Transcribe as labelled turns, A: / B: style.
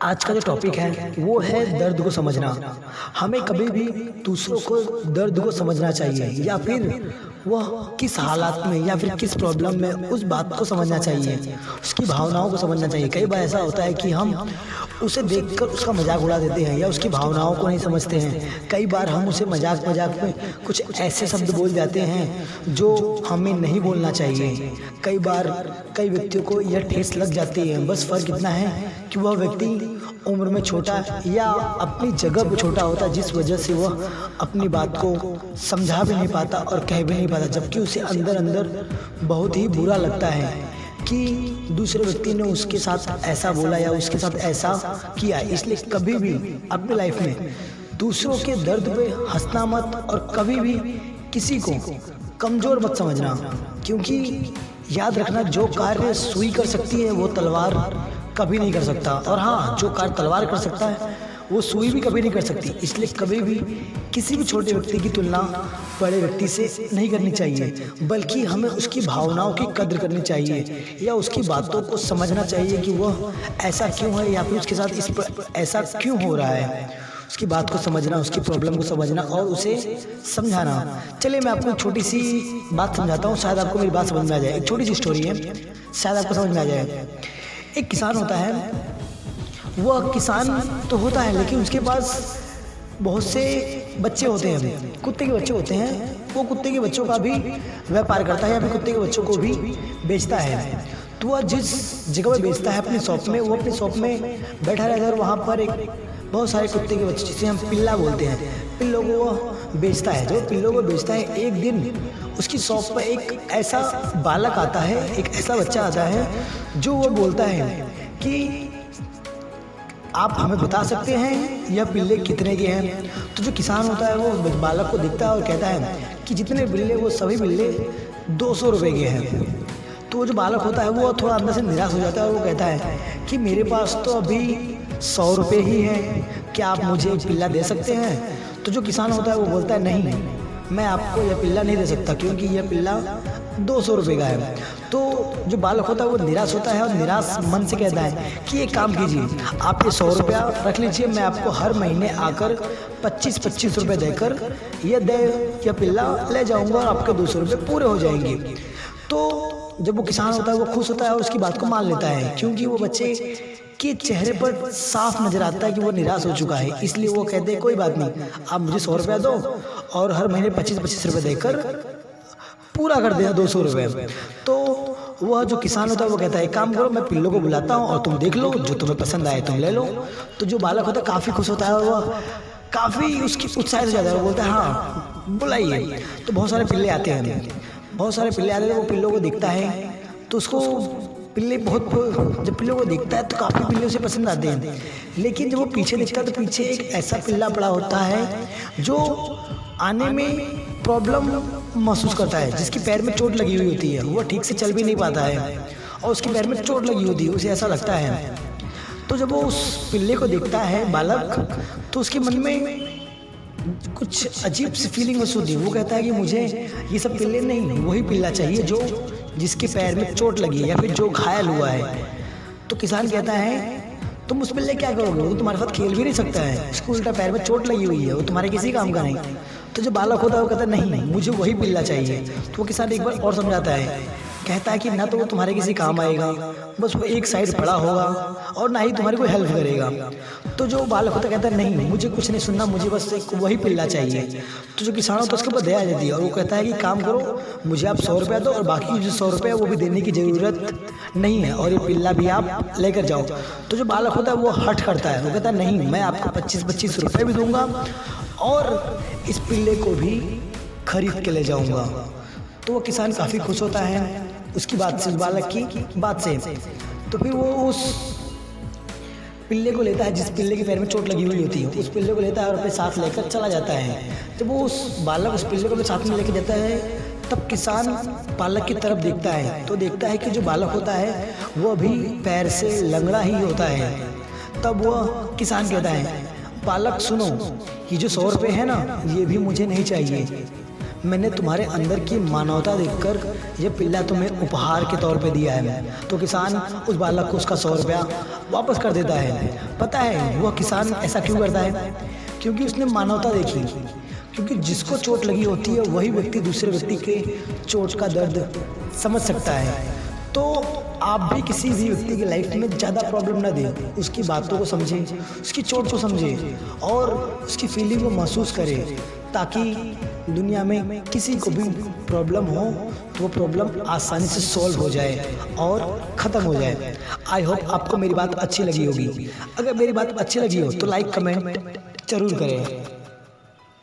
A: आज का जो टॉपिक है वो है दर्द को समझना। हमें कभी भी दूसरों को दर्द को समझना चाहिए या फिर वह किस हालात में या फिर किस प्रॉब्लम में उस बात को समझना चाहिए, उसकी भावनाओं को समझना चाहिए। कई बार ऐसा होता है कि हम उसे देखकर उसका मजाक उड़ा देते हैं या उसकी भावनाओं को नहीं समझते हैं। कई बार हम उसे मजाक मजाक में कुछ ऐसे शब्द बोल जाते हैं जो हमें नहीं बोलना चाहिए। कई बार कई व्यक्तियों को यह ठेस लग जाती है। बस फ़र्क इतना है कि वह व्यक्ति उम्र में छोटा या अपनी जगह पर छोटा होता है, जिस वजह से वह अपनी बात को समझा भी नहीं पाता और कह भी नहीं पाता, जबकि उसे अंदर अंदर बहुत ही बुरा लगता है कि दूसरे व्यक्ति ने उसके साथ ऐसा बोला या उसके साथ ऐसा किया। इसलिए कभी भी अपनी लाइफ में दूसरों के दर्द पे हंसना मत और कभी भी किसी को कमज़ोर मत समझना, क्योंकि याद रखना जो कार्य सुई कर सकती है वो तलवार कभी नहीं कर सकता, और हाँ, जो कार्य तलवार कर सकता है वो सुई भी कभी नहीं कर सकती। इसलिए कभी भी किसी भी छोटे व्यक्ति की तुलना बड़े व्यक्ति से नहीं करनी चाहिए, बल्कि हमें उसकी भावनाओं की कद्र करनी चाहिए या उसकी बातों को समझना चाहिए कि वह ऐसा क्यों है या फिर उसके साथ ऐसा क्यों हो रहा है। उसकी बात को समझना, उसकी प्रॉब्लम को समझना और उसे समझाना। चलिए मैं आपको एक छोटी सी बात समझाता हूँ, शायद आपको मेरी बात समझ में आ जाए। एक छोटी सी स्टोरी है, शायद आपको समझ में आ जाए। एक किसान होता है, वह किसान तो होता है लेकिन उसके पास बहुत से बच्चे होते हैं, कुत्ते के बच्चे होते हैं। वो कुत्ते के बच्चों का भी व्यापार करता है या फिर कुत्ते के बच्चों को भी बेचता है। तो वह जिस जगह पर बेचता है अपनी शॉप में, वो अपनी शॉप में बैठा रहता है और वहाँ पर एक बहुत सारे कुत्ते के बच्चे, जिसे हम पिल्ला बोलते हैं, पिल्लों को वो बेचता है। जो पिल्लों को बेचता है, एक दिन उसकी शॉप पर एक ऐसा बालक आता है, एक ऐसा बच्चा आता है जो वो बोलता है कि आप हमें बता सकते हैं यह पिल्ले कितने के हैं। तो जो किसान होता है वो बालक को देखता है और कहता है कि जितने बिल्ले वो सभी बिल्ले 200 रुपये के हैं। तो वो जो बालक होता है वो थोड़ा अंदर से निराश हो जाता है और वो कहता है कि मेरे पास तो अभी 100 रुपये ही हैं, क्या आप मुझे एक पिल्ला दे सकते हैं। तो जो किसान होता है वो बोलता है नहीं, मैं आपको यह पिल्ला नहीं दे सकता क्योंकि यह पिल्ला 200 रुपये का है। तो जो बालक होता है वो निराश होता है और निराश मन से कहता है कि एक काम कीजिए, आप ये 100 रुपया रख लीजिए, मैं आपको हर महीने आकर 25-25 रुपये देकर यह पिल्ला ले जाऊंगा और आपके 200 रुपये पूरे हो जाएंगे। तो जब वो किसान होता है वो खुश होता है और उसकी बात को मान लेता है, क्योंकि वो बच्चे के चेहरे पर साफ नजर आता है कि वो निराश हो चुका है। इसलिए वो कहते हैं कोई बात नहीं, आप मुझे 100 रुपया दो और हर महीने 25-25 रुपये देकर पूरा कर देना 200 रुपये। तो वह जो किसान होता है वो कहता है एक काम करो, मैं पिल्लों को बुलाता हूँ और तुम देख लो, जो तुम्हें पसंद आए तुम ले लो। तो जो बालक होता है काफ़ी खुश होता है और वह काफ़ी उसकी उत्साहित हो जाता है। वो बोलता है हाँ बुलाइए। तो बहुत सारे पिल्ले आते हैं, वो पिल्लों को देखता है तो उसको पिल्ले जब पिल्लों को देखता है तो काफ़ी पिल्ले उसे पसंद आते हैं। लेकिन जब वो पीछे देखता है तो पीछे एक ऐसा पिल्ला पड़ा होता है जो आने में प्रॉब्लम महसूस करता है, जिसकी पैर में चोट लगी हुई होती है, वो ठीक से चल भी नहीं पाता है और उसके पैर में चोट लगी होती है, उसे ऐसा लगता है। तो जब वो उस पिल्ले को देखता है बालक, तो उसके मन में कुछ अजीब सी फीलिंग महसूस होती है। वो कहता है कि मुझे ये सब पिल्ले नहीं, वही पिल्ला चाहिए जो जिसके पैर में चोट लगी है या फिर जो घायल हुआ है। तो किसान कहता है तुम उस पिल्ले क्या करोगे, वो तुम्हारे साथ खेल भी नहीं सकता है, उसको उल्टा पैर में चोट लगी हुई है, वो तुम्हारे किसी काम का नहीं। तो जो बालक होता है वो कहता है नहीं, मुझे वही पिल्ला चाहिए। तो वो किसान एक बार और समझाता है, कहता है कि ना तो वो तुम्हारे किसी काम आएगा, बस वो एक साइड पड़ा होगा और ना ही तुम्हारी कोई हेल्प करेगा। तो जो बालक होता कहता है नहीं, मुझे कुछ नहीं सुनना, मुझे बस एक वही पिल्ला चाहिए। तो जो किसान होता है उसके ऊपर दया आ जाती है और वो कहता है कि काम करो, मुझे आप 100 रुपया दो और बाकी जो 100 रुपये वो भी देने की ज़रूरत नहीं है और ये पिल्ला भी आप लेकर जाओ। तो जो बालक होता है वो हट करता है, वो कहता है नहीं, मैं आपको 25-25 रुपये भी दूंगा और इस पिल्ले को भी खरीद के ले जाऊंगा। तो वो किसान काफ़ी खुश होता है उसकी बात से, उस बालक की बात से। तो फिर वो उस पिल्ले को लेता है जिस पिल्ले के पैर में चोट लगी हुई होती है, उस पिल्ले को लेता है और अपने साथ लेकर चला जाता है। जब वो उस बालक उस पिल्ले को अपने साथ में लेकर जाता है, तब किसान बालक की तरफ देखता है तो देखता है कि जो बालक होता है वो अभी पैर से लंगड़ा ही होता है। तब वह किसान कहता है बालक सुनो, ये जो 100 रुपये है ना, ये भी मुझे नहीं चाहिए, मैंने तुम्हारे अंदर की मानवता देखकर ये पिल्ला तुम्हें उपहार के तौर पे दिया है। तो किसान उस बालक को उसका 100 रुपया वापस कर देता है। पता है वह किसान ऐसा क्यों करता है? क्योंकि उसने मानवता देखी। क्योंकि जिसको चोट लगी होती है वही व्यक्ति दूसरे व्यक्ति के चोट का दर्द समझ सकता है। तो आप भी किसी भी व्यक्ति की लाइफ में ज़्यादा प्रॉब्लम ना दें, उसकी बातों को समझें, उसकी चोट को समझें और उसकी फीलिंग को महसूस करें, ताकि दुनिया में किसी को भी प्रॉब्लम हो तो वो प्रॉब्लम आसानी से सॉल्व हो जाए और ख़त्म हो जाए। आई होप आपको मेरी बात अच्छी लगी होगी। अगर मेरी बात अच्छी लगी हो तो लाइक कमेंट जरूर करें।